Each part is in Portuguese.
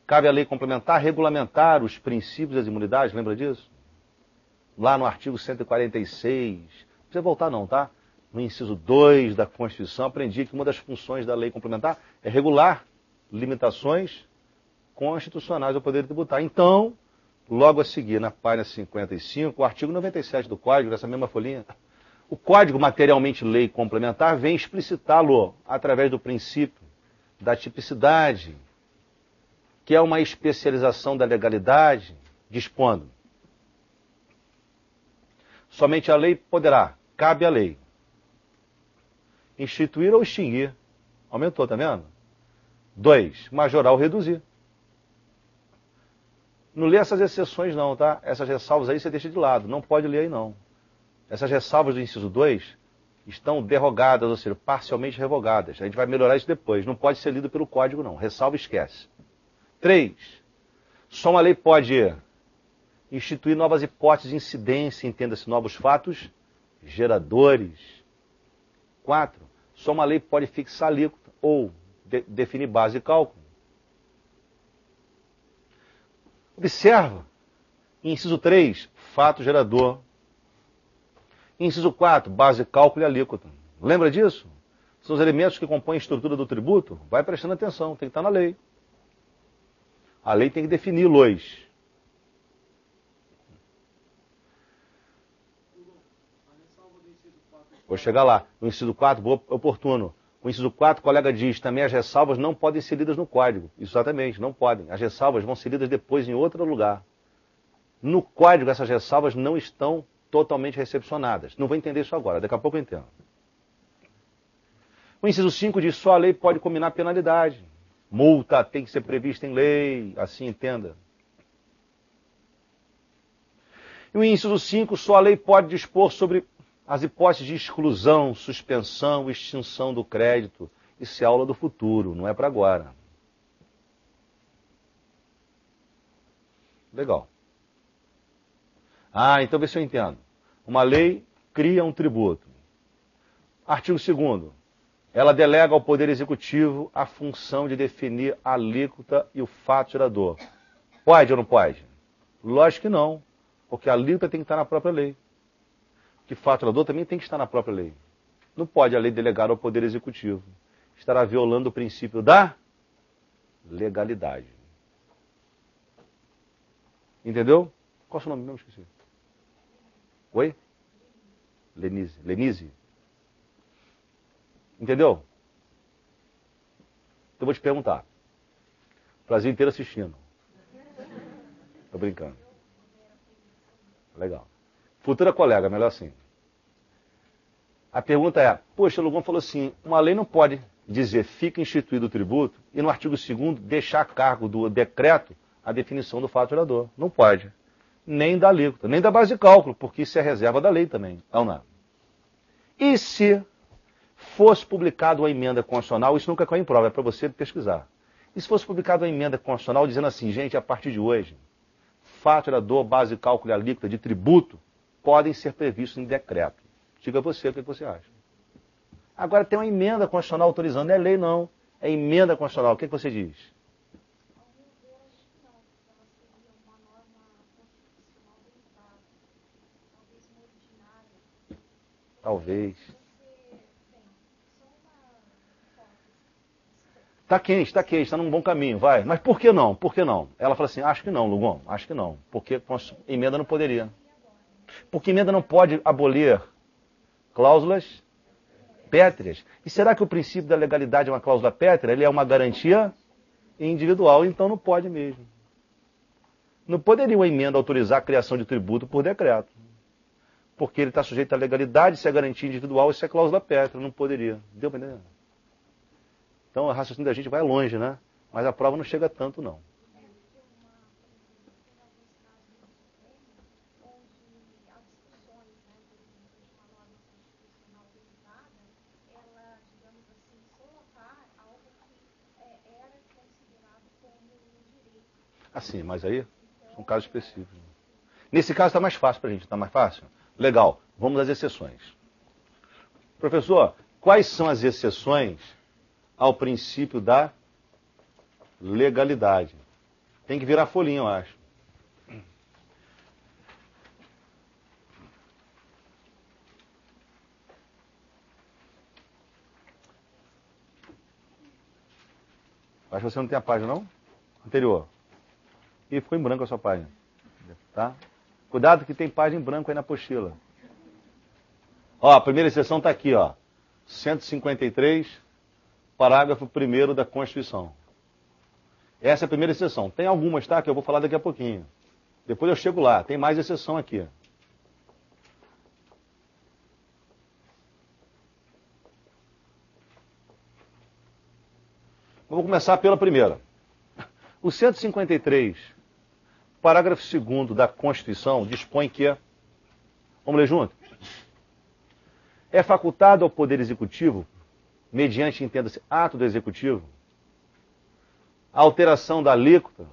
Cabe à lei complementar regulamentar os princípios das imunidades, lembra disso? Lá no artigo 146, não precisa voltar não, tá? No inciso 2 da Constituição, aprendi que uma das funções da lei complementar é regular limitações constitucionais ao poder tributário. Então, logo a seguir, na página 55, o artigo 97 do Código, nessa mesma folhinha, o Código materialmente lei complementar vem explicitá-lo através do princípio da tipicidade, que é uma especialização da legalidade, dispondo. Somente a lei poderá, cabe à lei, instituir ou extinguir. Aumentou, tá vendo? 2, majorar ou reduzir. Não lê essas exceções não, tá? Essas ressalvas aí você deixa de lado, não pode ler aí não. Essas ressalvas do inciso 2 estão derrogadas, ou seja, parcialmente revogadas. A gente vai melhorar isso depois, não pode ser lido pelo código não, ressalva esquece. 3. Só uma lei pode instituir novas hipóteses de incidência, entenda-se novos fatos geradores. 4. Só uma lei pode fixar alíquota ou definir base de cálculo. Observa, inciso 3, fato gerador. Inciso 4, base de cálculo e alíquota. Lembra disso? São os elementos que compõem a estrutura do tributo. Vai prestando atenção, tem que estar na lei. A lei tem que defini-los. Vou chegar lá. No inciso 4, oportuno. O inciso 4, o colega diz, também as ressalvas não podem ser lidas no código. Exatamente, não podem. As ressalvas vão ser lidas depois em outro lugar. No código, essas ressalvas não estão totalmente recepcionadas. Não vou entender isso agora, daqui a pouco eu entendo. O inciso 5 diz, só a lei pode combinar penalidade. Multa tem que ser prevista em lei, assim entenda. E o inciso 5, só a lei pode dispor sobre as hipóteses de exclusão, suspensão, extinção do crédito. Isso é aula do futuro, não é para agora. Legal. Então vê se eu entendo. Uma lei cria um tributo. Artigo 2º. Ela delega ao Poder Executivo a função de definir a alíquota e o fato gerador. Pode ou não pode? Lógico que não, porque a alíquota tem que estar na própria lei. Que fato gerador também tem que estar na própria lei. Não pode a lei delegar ao Poder Executivo. Estará violando o princípio da legalidade. Entendeu? Qual é o seu nome mesmo? Esqueci. Oi? Lenise. Lenise? Entendeu? Então eu vou te perguntar. Brasil inteiro assistindo. Tô brincando. Legal. Futura colega, melhor assim. A pergunta é, poxa, o Lugon falou assim, uma lei não pode dizer fica instituído o tributo e no artigo 2º deixar a cargo do decreto a definição do fato gerador. Não pode. Nem da alíquota, nem da base de cálculo, porque isso é reserva da lei também. Não. E se fosse publicada uma emenda constitucional, isso nunca caiu em prova, é para você pesquisar. E se fosse publicada uma emenda constitucional dizendo assim, gente, a partir de hoje, fato gerador, base de cálculo e alíquota de tributo podem ser previstos em decreto. Diga você o que você acha. Agora tem uma emenda constitucional autorizando, não é lei não, é emenda constitucional. O que você diz? Talvez. Está quente, está num bom caminho, vai. Mas por que não? Por que não? Ela fala assim, acho que não, Lugon, acho que não. Porque emenda não poderia. Porque emenda não pode abolir cláusulas pétreas. E será que o princípio da legalidade é uma cláusula pétrea? Ele é uma garantia individual, então não pode mesmo. Não poderia uma emenda autorizar a criação de tributo por decreto. Porque ele está sujeito à legalidade, se é garantia individual, isso é cláusula pétrea, não poderia. Deu para entender? Então o raciocínio da gente vai longe, né? Mas a prova não chega tanto, não. Assim, mas aí são casos específicos. Nesse caso está mais fácil para a gente, está mais fácil? Legal, vamos às exceções. Professor, quais são as exceções ao princípio da legalidade? Tem que virar folhinha, eu acho. Acho que você não tem a página, não? Anterior. E ficou em branco a sua página. Tá? Cuidado que tem página em branco aí na apostila. Ó, a primeira exceção está aqui, ó. 153, parágrafo 1º da Constituição. Essa é a primeira exceção. Tem algumas, tá? Que eu vou falar daqui a pouquinho. Depois eu chego lá. Tem mais exceção aqui. Vamos começar pela primeira. O 153, parágrafo 2º da Constituição, dispõe que... Vamos ler junto? É facultado ao Poder Executivo, mediante, entenda-se, ato do Executivo, a alteração da alíquota...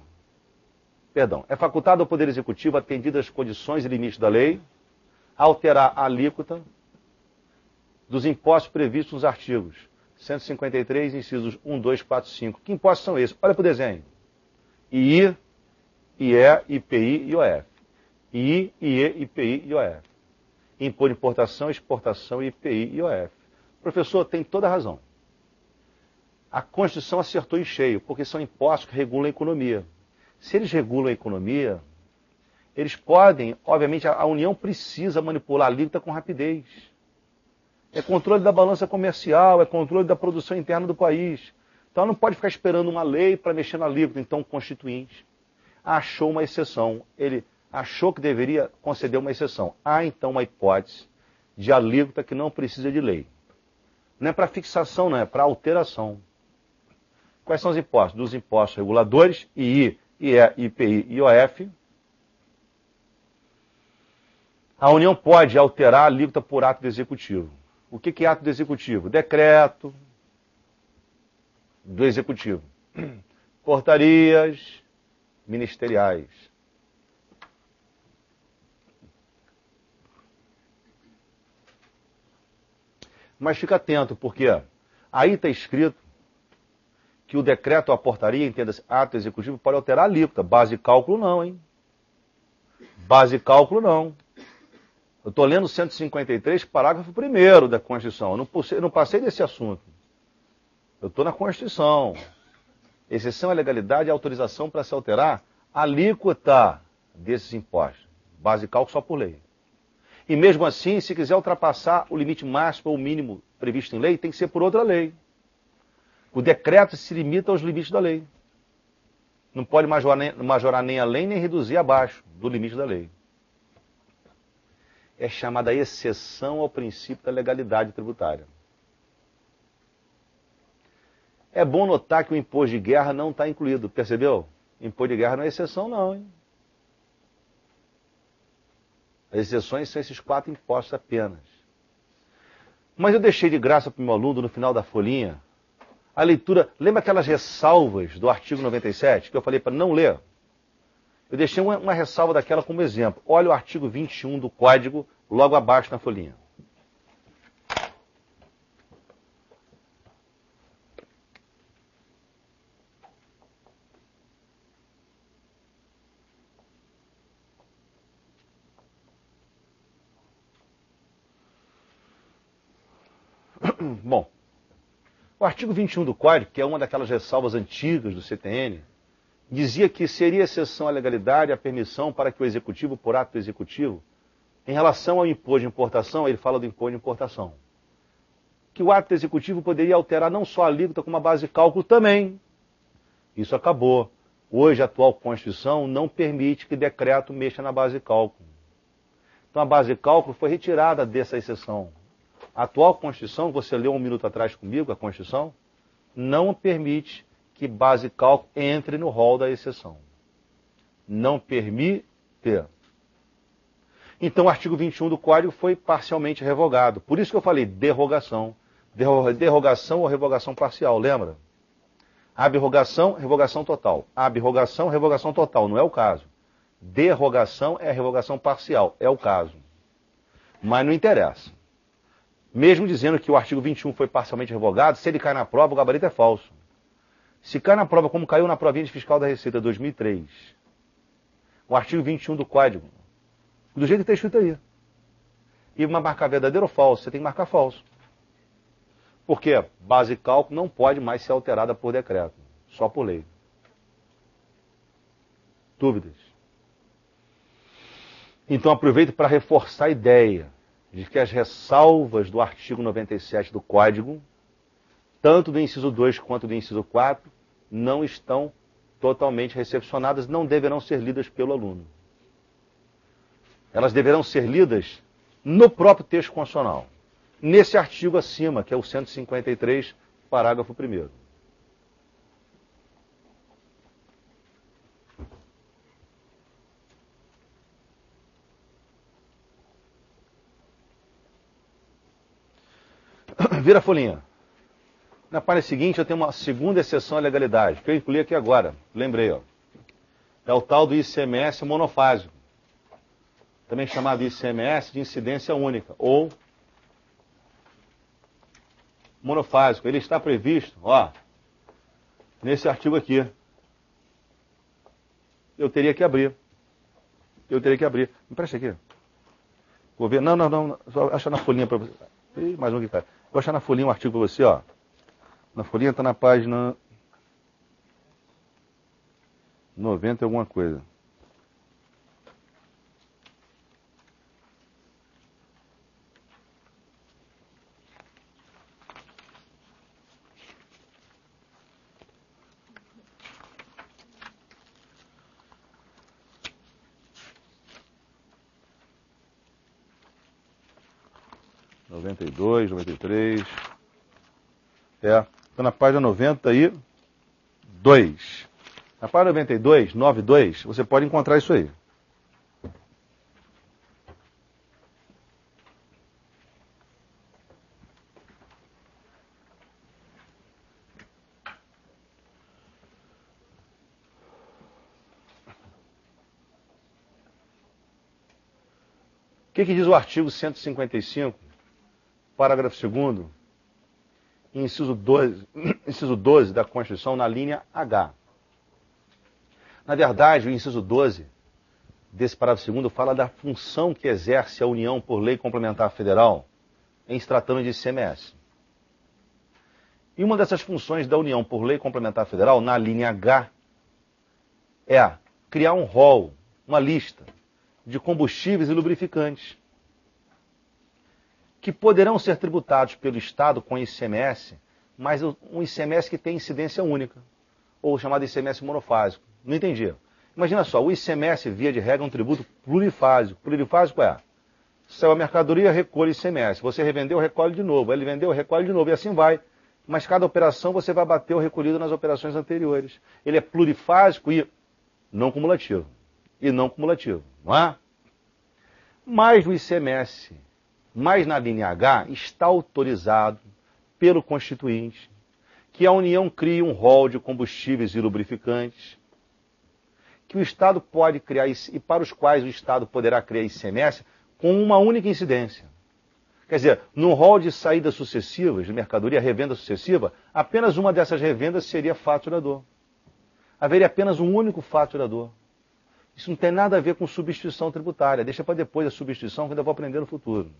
Perdão. É facultado ao Poder Executivo, atendidas as condições e limites da lei, alterar a alíquota dos impostos previstos nos artigos 153, incisos 1, 2, 4, 5. Que impostos são esses? Olha para o desenho. II, IE, IPI e IOF. II, IE, IPI e IOF. Imposto de importação, exportação, IPI e IOF. Professor, tem toda a razão. A Constituição acertou em cheio, porque são impostos que regulam a economia. Se eles regulam a economia, eles podem, obviamente, a União precisa manipular a alíquota com rapidez. É controle da balança comercial, é controle da produção interna do país. Então não pode ficar esperando uma lei para mexer na alíquota. Então o Constituinte achou uma exceção. Ele achou que deveria conceder uma exceção. Há então uma hipótese de alíquota que não precisa de lei. Não é para fixação, não, é para alteração. Quais são os impostos? Dos impostos reguladores, II, IE, IPI e IOF. A União pode alterar a alíquota por ato do Executivo. O que é ato do Executivo? Decreto do Executivo. Portarias ministeriais. Mas fica atento, porque aí está escrito que o decreto ou a portaria, entenda-se, ato executivo, pode alterar a alíquota. Base de cálculo não, hein? Base de cálculo não. Eu estou lendo 153, parágrafo 1º da Constituição. Eu não passei desse assunto. Eu estou na Constituição. Exceção à legalidade e autorização para se alterar a alíquota desses impostos. Base de cálculo só por lei. E mesmo assim, se quiser ultrapassar o limite máximo ou mínimo previsto em lei, tem que ser por outra lei. O decreto se limita aos limites da lei. Não pode majorar nem além, nem reduzir abaixo do limite da lei. É chamada exceção ao princípio da legalidade tributária. É bom notar que o imposto de guerra não está incluído, percebeu? Imposto de guerra não é exceção não, hein? As exceções são esses 4 impostos apenas. Mas eu deixei de graça para o meu aluno, no final da folhinha, a leitura... Lembra aquelas ressalvas do artigo 97, que eu falei para não ler? Eu deixei uma ressalva daquela como exemplo. Olha o artigo 21 do Código, logo abaixo na folhinha. Bom, o artigo 21 do Código, que é uma daquelas ressalvas antigas do CTN, dizia que seria exceção à legalidade a permissão para que o Executivo, por ato do Executivo, em relação ao imposto de importação, ele fala do imposto de importação, que o ato do Executivo poderia alterar não só a alíquota, como a base de cálculo também. Isso acabou. Hoje, a atual Constituição não permite que decreto mexa na base de cálculo. Então, a base de cálculo foi retirada dessa exceção. A atual Constituição, você leu um minuto atrás comigo, a Constituição, não permite que base e cálculo entre no rol da exceção. Não permite. Então o artigo 21 do Código foi parcialmente revogado. Por isso que eu falei derrogação. Derrogação ou revogação parcial, lembra? Abrogação, revogação total. Abrogação, revogação total, não é o caso. Derrogação é revogação parcial, é o caso. Mas não interessa. Mesmo dizendo que o artigo 21 foi parcialmente revogado, se ele cai na prova, o gabarito é falso. Se cai na prova como caiu na provinha de fiscal da Receita 2003, o artigo 21 do Código, do jeito que está escrito aí, e uma marcar verdadeiro ou falso, você tem que marcar falso. Porque base e cálculo não pode mais ser alterada por decreto, só por lei. Dúvidas? Então aproveito para reforçar a ideia de que as ressalvas do artigo 97 do Código, tanto do inciso 2 quanto do inciso 4, não estão totalmente recepcionadas, não deverão ser lidas pelo aluno. Elas deverão ser lidas no próprio texto constitucional, nesse artigo acima, que é o 153, parágrafo 1º. Vira a folhinha. Na página seguinte eu tenho uma segunda exceção à legalidade, que eu incluí aqui agora. Lembrei, ó. É o tal do ICMS monofásico. Também chamado ICMS de incidência única, ou monofásico. Ele está previsto, ó, nesse artigo aqui. Eu teria que abrir. Me empresta aqui. Vou ver. Não. Só achar na folhinha para você. Ih, mais um que cai. Vou achar na folhinha um artigo para você, ó. Na folhinha está na página 90 e alguma coisa. Noventa e dois, 93. Está na página 92. Na página 92, 92, você pode encontrar isso aí. O que diz o artigo 155, parágrafo 2º, inciso 12 da Constituição, na linha H? Na verdade, o inciso 12 desse parágrafo 2º fala da função que exerce a União por lei complementar federal em se tratando de ICMS. E uma dessas funções da União por lei complementar federal, na linha H, é criar um rol, uma lista de combustíveis e lubrificantes que poderão ser tributados pelo Estado com ICMS, mas um ICMS que tem incidência única, ou chamado ICMS monofásico. Não entendi. Imagina só, o ICMS, via de regra, é um tributo plurifásico. Plurifásico é: saiu a mercadoria, recolhe ICMS. Você revendeu, recolhe de novo. Ele vendeu, recolhe de novo. E assim vai. Mas cada operação você vai bater o recolhido nas operações anteriores. Ele é plurifásico e não cumulativo. Não é? Mas o ICMS, mais na linha H, está autorizado pelo Constituinte que a União crie um rol de combustíveis e lubrificantes que o Estado pode criar e para os quais o Estado poderá criar ICMS com uma única incidência. Quer dizer, no rol de saídas sucessivas, de mercadoria, revenda sucessiva, apenas uma dessas revendas seria faturador. Haveria apenas um único faturador. Isso não tem nada a ver com substituição tributária. Deixa para depois a substituição, que ainda vou aprender no futuro.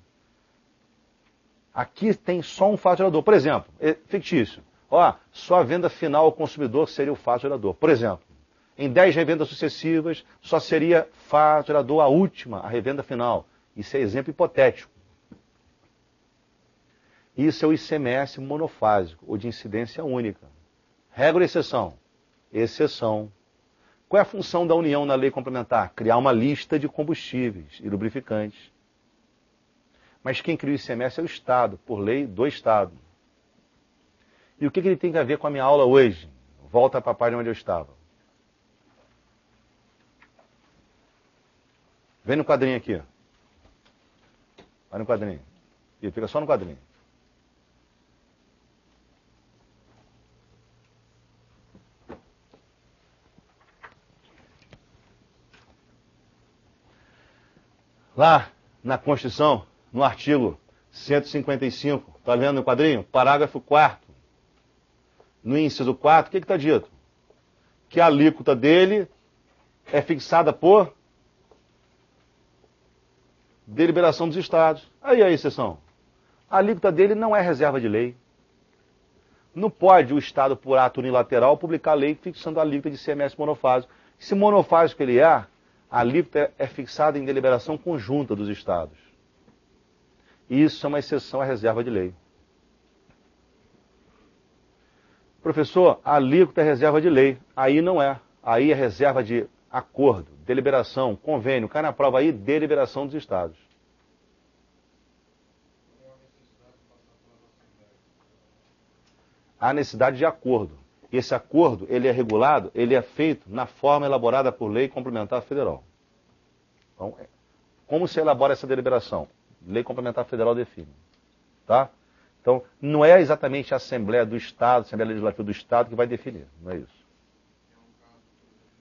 Aqui tem só um faturador. Por exemplo, fictício. Só a venda final ao consumidor seria o faturador. Por exemplo, em 10 revendas sucessivas, só seria faturador a última, a revenda final. Isso é exemplo hipotético. Isso é o ICMS monofásico, ou de incidência única. Regra ou exceção? Exceção. Qual é a função da União na lei complementar? Criar uma lista de combustíveis e lubrificantes. Mas quem cria o ICMS é o Estado, por lei do Estado. E o que ele tem a ver com a minha aula hoje? Volta para a página onde eu estava. Vem no quadrinho aqui. Vai no quadrinho. E fica só no quadrinho. Lá na Constituição, no artigo 155, está vendo no quadrinho? Parágrafo 4º. No inciso 4, o que está dito? Que a alíquota dele é fixada por deliberação dos estados. Aí a exceção. A alíquota dele não é reserva de lei. Não pode o Estado, por ato unilateral, publicar lei fixando a alíquota de ICMS monofásico. Se monofásico ele é, a alíquota é fixada em deliberação conjunta dos estados. E isso é uma exceção à reserva de lei. Professor, a alíquota é reserva de lei. Aí não é. Aí é reserva de acordo, deliberação, convênio. Cai na prova aí, deliberação dos estados. Há necessidade de acordo. Esse acordo, ele é regulado, ele é feito na forma elaborada por lei complementar federal. Então, como se elabora essa deliberação? Lei complementar federal define. Tá? Então, não é exatamente a Assembleia do Estado, a Assembleia Legislativa do Estado que vai definir. Não é isso.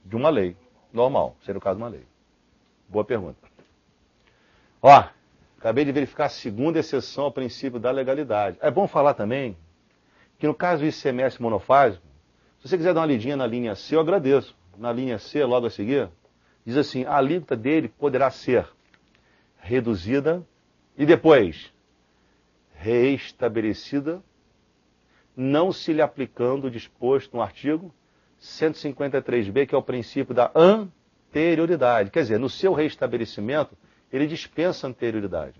De uma lei. Normal. Seria o caso de uma lei. Boa pergunta. Ó, acabei de verificar a segunda exceção ao princípio da legalidade. É bom falar também que no caso do ICMS monofásico, se você quiser dar uma lidinha na linha C, eu agradeço. Na linha C, logo a seguir, diz assim, a alíquota dele poderá ser reduzida e depois reestabelecida, não se lhe aplicando o disposto no artigo 153b, que é o princípio da anterioridade. Quer dizer, no seu reestabelecimento, ele dispensa a anterioridade.